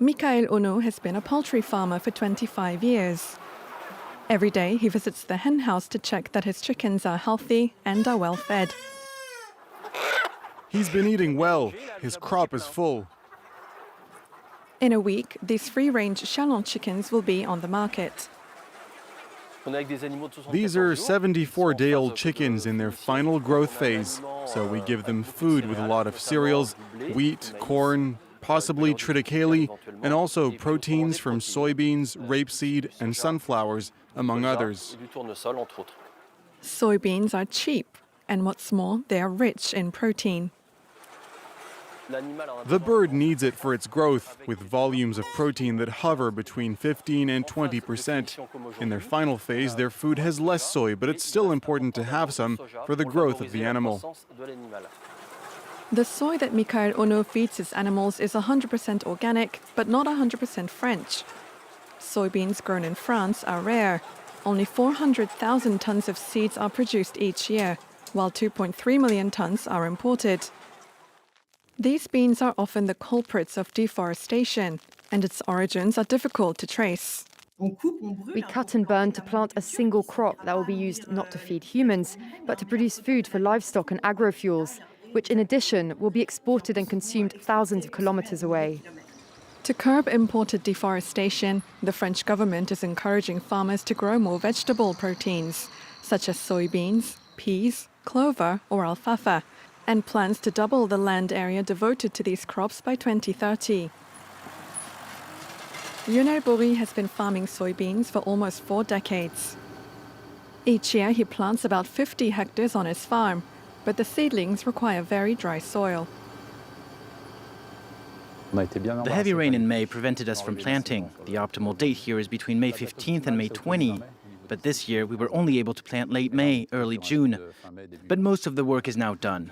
Michael Ono has been a poultry farmer for 25 years. Every day he visits the hen house to check that his chickens are healthy and are well fed. He's been eating well. His crop is full. In a week, these free-range Chalon chickens will be on the market. These are 74-day-old chickens in their final growth phase, so we give them food with a lot of cereals, wheat, corn, possibly triticale, and also proteins from soybeans, rapeseed, and sunflowers, among others. Soybeans are cheap, and what's more, they are rich in protein. The bird needs it for its growth, with volumes of protein that hover between 15 and 20%. In their final phase, their food has less soy, but it's still important to have some for the growth of the animal. The soy that Michael Ono feeds his animals is 100% organic, but not 100% French. Soybeans grown in France are rare. Only 400,000 tons of seeds are produced each year, while 2.3 million tons are imported. These beans are often the culprits of deforestation, and its origins are difficult to trace. We cut and burn to plant a single crop that will be used not to feed humans, but to produce food for livestock and agrofuels, which in addition will be exported and consumed thousands of kilometers away. To curb imported deforestation, the French government is encouraging farmers to grow more vegetable proteins, such as soybeans, peas, clover, or alfalfa, and plans to double the land area devoted to these crops by 2030. Lionel Bory has been farming soybeans for almost 4 decades. Each year he plants about 50 hectares on his farm, but the seedlings require very dry soil. The heavy rain in May prevented us from planting. The optimal date here is between May 15th and May 20. But this year, we were only able to plant late May, early June. But most of the work is now done.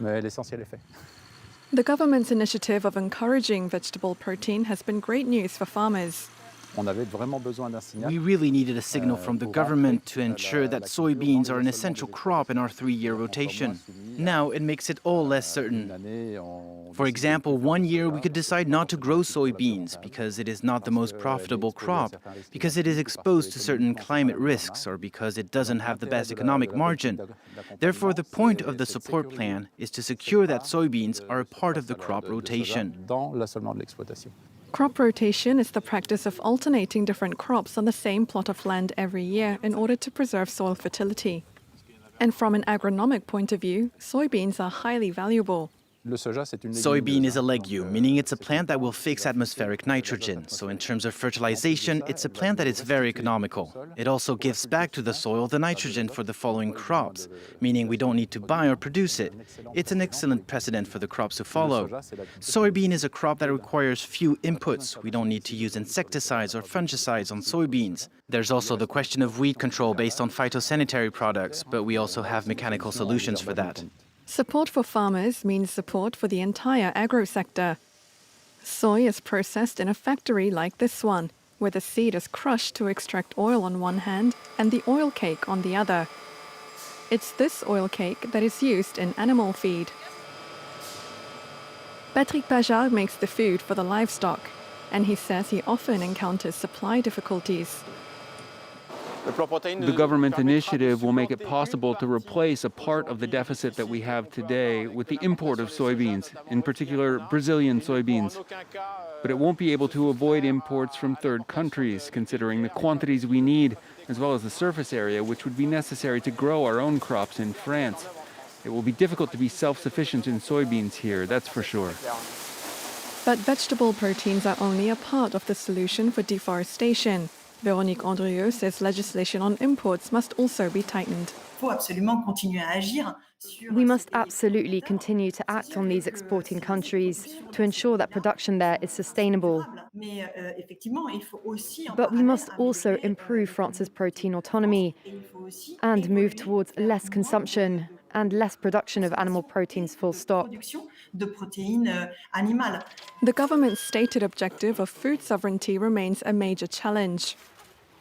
The government's initiative of encouraging vegetable protein has been great news for farmers. We really needed a signal from the government to ensure that soybeans are an essential crop in our 3-year rotation. Now it makes it all less certain. For example, one year we could decide not to grow soybeans because it is not the most profitable crop, because it is exposed to certain climate risks, or because it doesn't have the best economic margin. Therefore, the point of the support plan is to secure that soybeans are a part of the crop rotation. Crop rotation is the practice of alternating different crops on the same plot of land every year in order to preserve soil fertility. And from an agronomic point of view, soybeans are highly valuable. Soybean is a legume, meaning it's a plant that will fix atmospheric nitrogen. So in terms of fertilization, it's a plant that is very economical. It also gives back to the soil the nitrogen for the following crops, meaning we don't need to buy or produce it. It's an excellent precedent for the crops to follow. Soybean is a crop that requires few inputs. We don't need to use insecticides or fungicides on soybeans. There's also the question of weed control based on phytosanitary products, but we also have mechanical solutions for that. Support for farmers means support for the entire agro-sector. Soy is processed in a factory like this one, where the seed is crushed to extract oil on one hand and the oil cake on the other. It's this oil cake that is used in animal feed. Patrick Pajard makes the food for the livestock, and he says he often encounters supply difficulties. The government initiative will make it possible to replace a part of the deficit that we have today with the import of soybeans, in particular Brazilian soybeans. But it won't be able to avoid imports from third countries, considering the quantities we need, as well as the surface area which would be necessary to grow our own crops in France. It will be difficult to be self-sufficient in soybeans here, that's for sure. But vegetable proteins are only a part of the solution for deforestation. Véronique Andrieux says legislation on imports must also be tightened. We must absolutely continue to act on these exporting countries to ensure that production there is sustainable. But we must also improve France's protein autonomy and move towards less consumption and less production of animal proteins, full stop. The government's stated objective of food sovereignty remains a major challenge.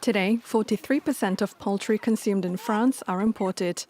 Today, 43% of poultry consumed in France are imported.